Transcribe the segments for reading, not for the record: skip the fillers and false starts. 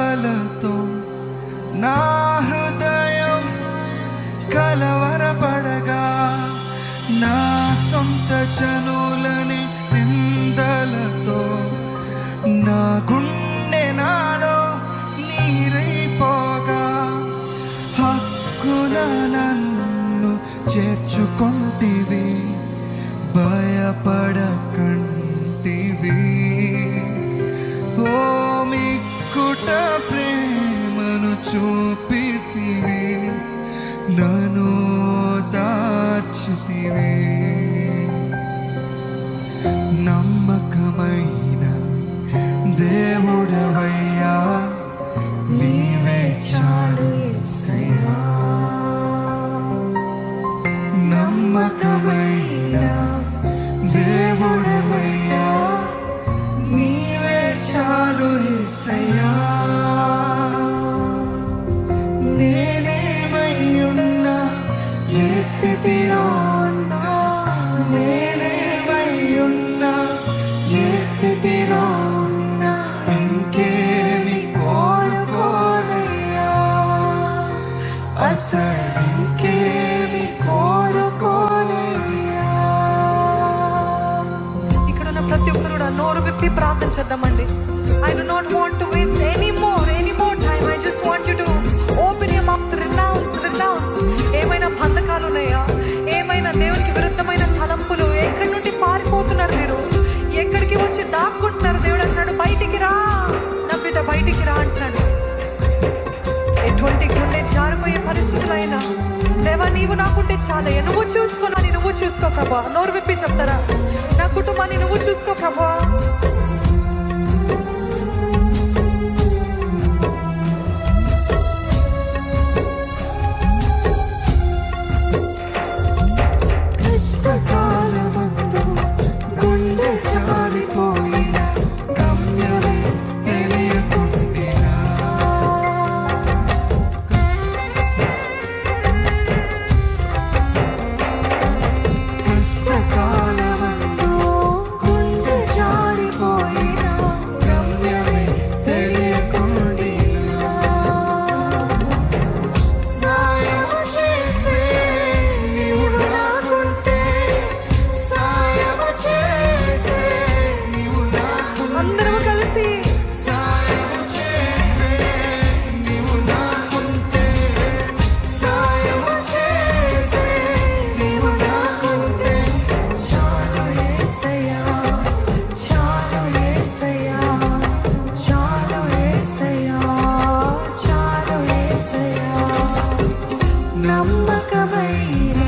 నిందలతో నా హృదయం కలవరపడగా, నా సొంత జనులని నిందలతో నా గుండె నాలో నీరైపోగా, హక్కున నన్ను చేర్చుకొంటివి, భయపడకంటివి. ఓ మిక్కుట ప్రేమను చూపితివి, నన్ను దార్చితివి. నమ్మకమైన దేవుడవయ్యా, నీవే చాలు యేసయ్యా. నమ్మకమైన దేవుడవయ్యా, నీవే చాలు యేసయ్యా. నేనేమై ఉన్నా, ఏ స్థితిలో ఉన్నా, నేనేమై ఉన్నా, ఏ స్థితిలో ఉన్నా, ఇంకేమి కోరుకోనయ్యా, అసలు ఇంకేమి కోరుకోనయ్యా. ఇక్కడున్న ప్రతి ఒక్కరు కూడా నోరు విప్పి ప్రార్థన చేద్దామండి. I do not want to waste any more time. I just want you to open your mouth, renounce. ఏమైనా బంధకాలు ఉన్నాయా? ఏమైనా దేవునికి విరుద్ధమైన తలంపులు? ఎక్కడి నుండి పారిపోతున్నారు మీరు? ఎక్కడికి వచ్చి దాక్కుంటున్నారు? దేవుడు అంటున్నాడు, బయటికి రా నా బిడ్డ, బయటికి రా అంటున్నాడు. ఎటువంటి గుండె జారిపోయే పరిస్థితులైనా, దేవా నీవు నాకుంటే చాలయ్యా, నువ్వు చూసుకోనని, నువ్వు చూసుకో ప్రభా. నోరు విప్పి చెప్తారా, నా కుటుంబాన్ని నువ్వు చూసుకో ప్రభా. కష్టకాలమందు గుండె జారిపోయిన, గమ్యమే తెలియకుండినా, కష్టకాలమందు గుండె జారిపోయిన, గమ్యమే తెలియకుండినా, సాయం చేసే నీవు నాకుంటే, సాయం చేసే నీవు నాకుంటే, అందరూ కలిసి సాయం చేసే నీవు నాకుంటే, సాయం చేసే నీవు నాకుంటే, చాలు యేసయ్యా, చాలు యేసయ్యా, చాలు యేసయ్యా, చాలు యేసయ్యా. నమ్మకమైన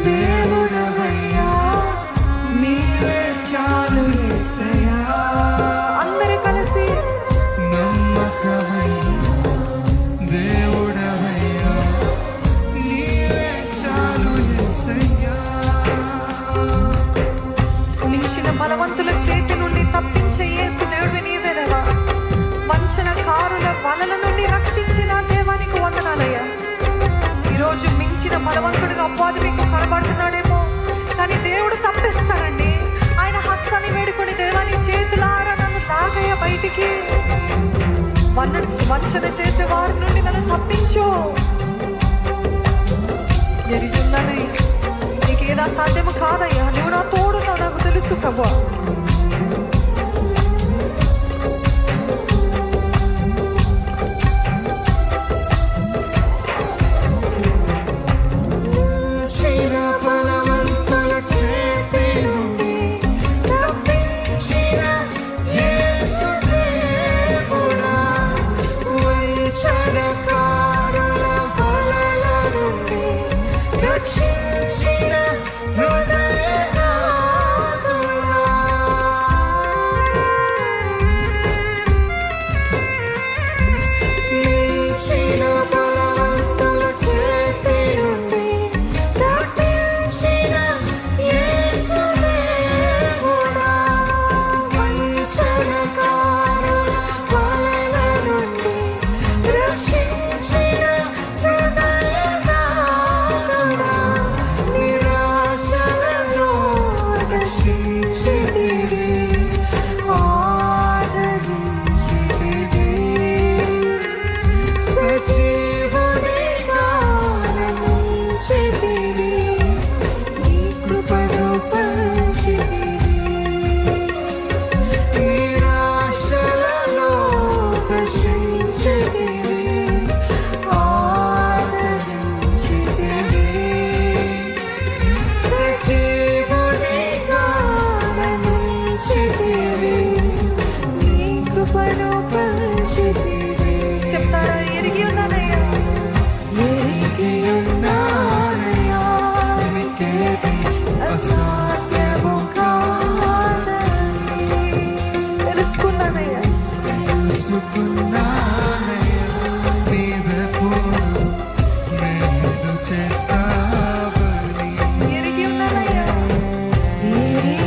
దేవుడవయ్యా, నీవే చాలు యేసయ్యా. అందరూ కలిసి నమ్మకమైన దేవుడవయ్యా, నీవే చాలు యేసయ్యా. మించిన బలవంతుల చేతి నుండి తప్పించే యేసు దేవుడివి నీవే దేవా. వంచనకారుల వలల నుండి రక్షించిన దేవానికి వందనాలయ్యా. ఈరోజు మించిన బలవంతుడిగా అపవాది మీకు కనబడుతున్నాడేమో, కానీ దేవుడు తప్పిస్తాడండి. ఆయన హస్తాన్ని వేడుకొని, దేవాని చేతులారా నన్ను లాగయ్య బయటికి, వంచన చేసే వారి నుండి నన్ను తప్పించు. ఎరిగి ఉన్నానయ్యా, నీకేదా సాధ్యము కాదయ్యా, నువ్వు నా తోడున్నావు, నాకు తెలుసు ప్రభువా. చిర బలవంతుల చేతి నుండి తప్పించిన యేసు దేవుడా, వంచనకారుల వలల నుండి రక్షించిన హృదయనాథుడా,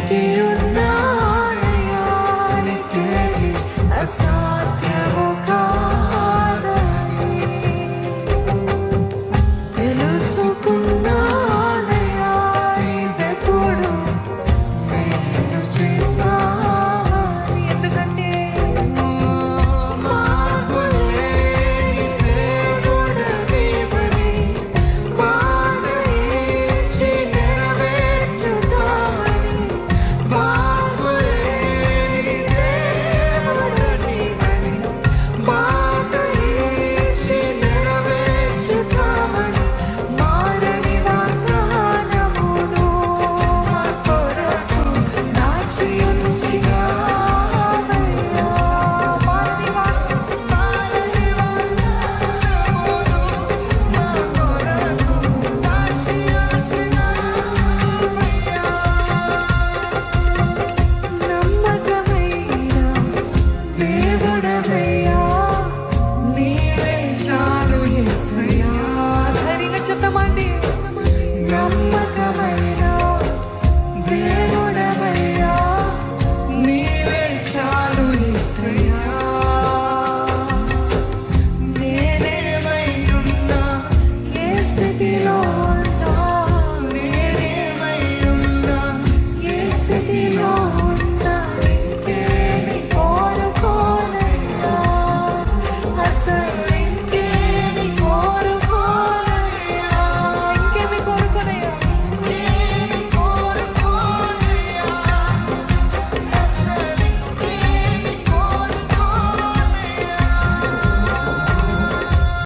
శక్తియు